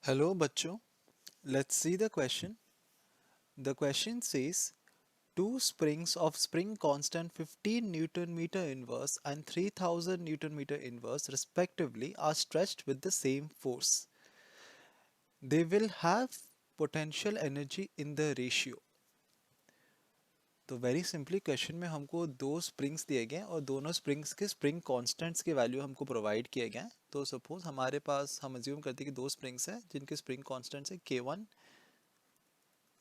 Hello बच्चों, let's see the question. The question says two springs of spring constant 15 Newton meter inverse and 3000 Newton meter inverse respectively are stretched with the same force. They will have potential energy in the ratio. तो very simply question में हमको दो springs दिए गए हैं और दोनों springs के स्प्रिंग कांस्टेंट्स के वैल्यू हमको प्रोवाइड किए गए हैं. तो सपोज हमारे पास हम अज्यूम करते हैं कि दो स्प्रिंग्स हैं जिनके स्प्रिंग कांस्टेंट्स है K1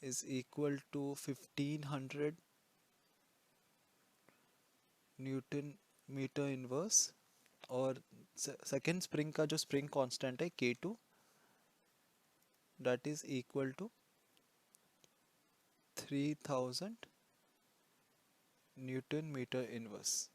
is equal to 1500 newton metre inverse और सेकेंड स्प्रिंग का जो स्प्रिंग कांस्टेंट है K2 that is equal to 3000 newton metre inverse.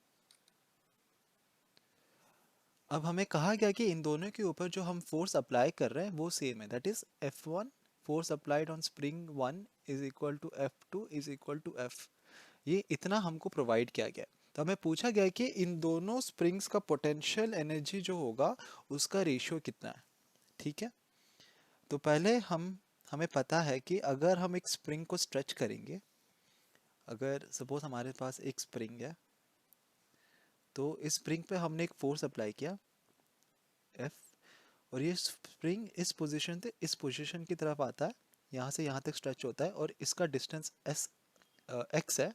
अब हमें कहा गया कि इन दोनों के ऊपर जो हम फोर्स अप्लाई कर रहे हैं वो सेम है, that is F1 force applied on spring 1 is equal to F2 is equal to F. ये इतना हमको प्रोवाइड किया गया. तो हमें पूछा गया कि इन दोनों स्प्रिंग्स का पोटेंशियल एनर्जी जो होगा उसका रेशियो कितना है. ठीक है, तो पहले हमें पता है कि अगर हम एक स्प्रिंग को स्ट्रेच करेंगे, अगर सपोज हमारे पास एक स्प्रिंग है तो इस स्प्रिंग पे हमने एक फोर्स अप्लाई किया F और ये स्प्रिंग इस पोजीशन से इस पोजीशन की तरफ आता है, यहाँ से यहाँ तक स्ट्रेच होता है और इसका डिस्टेंस x है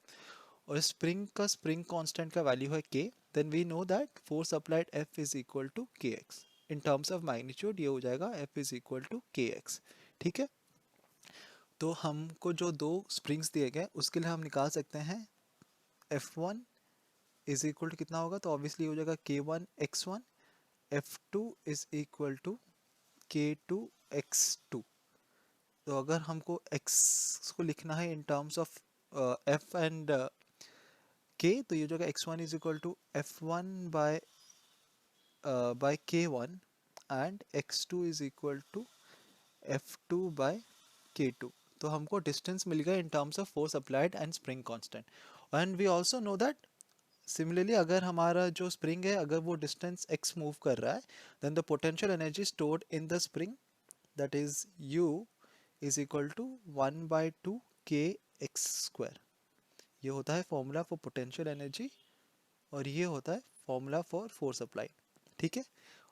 और स्प्रिंग का स्प्रिंग कांस्टेंट का वैल्यू है k. Then we know that force applied F is equal to kx. In terms of magnitude ये हो जाएगा F is equal to kx. ठीक है, तो हमको जो दो स्प्रिंग्स दिए गए उसके लिए हम निकाल सकते हैं F1 इज इक्वल टू कितना होगा, तो ऑब्वियसली हो जाएगा K1 x1. F2 is equal to K2 x2. तो अगर हमको x को लिखना है in terms of F and K, तो ये जो x1 is equal to F1 by K1 and x2 is equal to F2 by K2. तो हमको डिस्टेंस मिल गया in terms of force applied and spring constant. And we also know that similarly अगर हमारा जो स्प्रिंग है अगर वो डिस्टेंस x मूव कर रहा है then the potential energy stored in the spring that is U is equal to 1/2 kx². ये होता है फॉर्मूला फॉर पोटेंशियल एनर्जी और ये होता है फॉर्मूला फॉर फोर्स अप्लाई. ठीक है,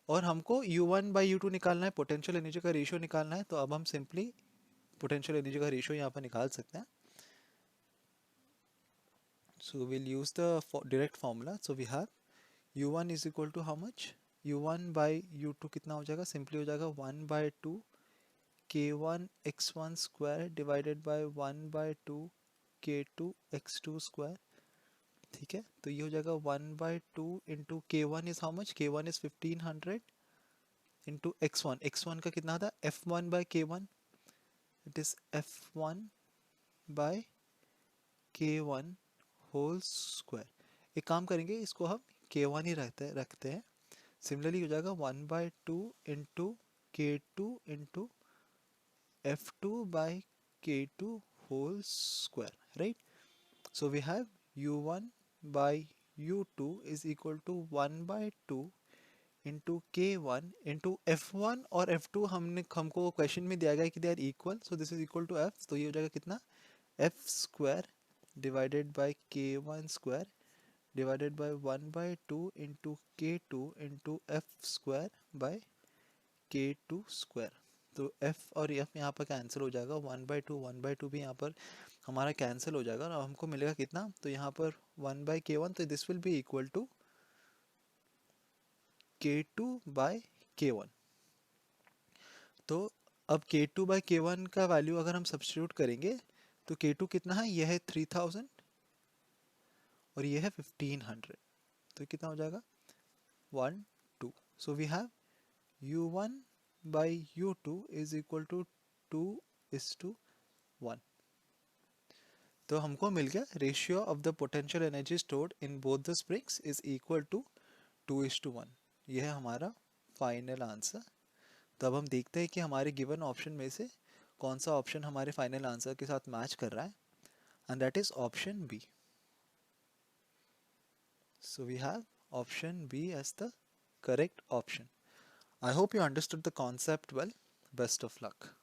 और हमको U1/U2 निकालना है, पोटेंशियल एनर्जी का रेशियो निकालना है. तो अब हम सिंपली पोटेंशियल एनर्जी का रेशियो यहाँ पर निकाल सकते हैं. So we'll use the direct formula. So we have U1 is equal to how much? U1 by U2 कितना हो जाएगा, सिंपली हो जाएगा 1/2 K1 x1 square divided by 1/2 K2 x2 square. ठीक है, तो ये हो जाएगा 1/2 into K1 is how much, K1 is 1500 into x1 का कितना था F1 by K1, it is F1 by K1 whole square. एक काम करेंगे, इसको हम K1 ही रखते हैं. सिमिलरली हो जाएगा 1/2 into K2 into F2 by K2 whole square. Right, so we have U1 by U2 is equal to 1/2 into K1 into F1 और F2 हमको क्वेश्चन में दिया गया है कि they are equal, so this is equal to F. तो ये हो जाएगा कितना F square divided by K1 square divided by 1/2 into K2 into F square by K2 square. तो F और F यहाँ पर कैंसिल हो जाएगा, 1/2 भी यहाँ पर हमारा कैंसिल हो जाएगा और हमको मिलेगा कितना, तो यहाँ पर 1/K1, तो this will be equal to K2 by K1. तो अब K2 by K1 का वैल्यू अगर हम सब्स्टिट्यूट करेंगे तो K2 कितना है, यह है 3000 और ये है 1500. तो कितना हो जाएगा 1 2. So we have U1 by U2 is equal to 2:1. तो हमको मिल गया ratio of the potential energy stored in both the springs is equal to 2:1. यह है हमारा फाइनल आंसर. तो अब हम देखते हैं कि हमारे गिवन ऑप्शन में से कौन सा ऑप्शन हमारे फाइनल आंसर के साथ मैच कर रहा है, and that is option B. So we have option B as the correct option. I hope you understood the concept well. Best of luck.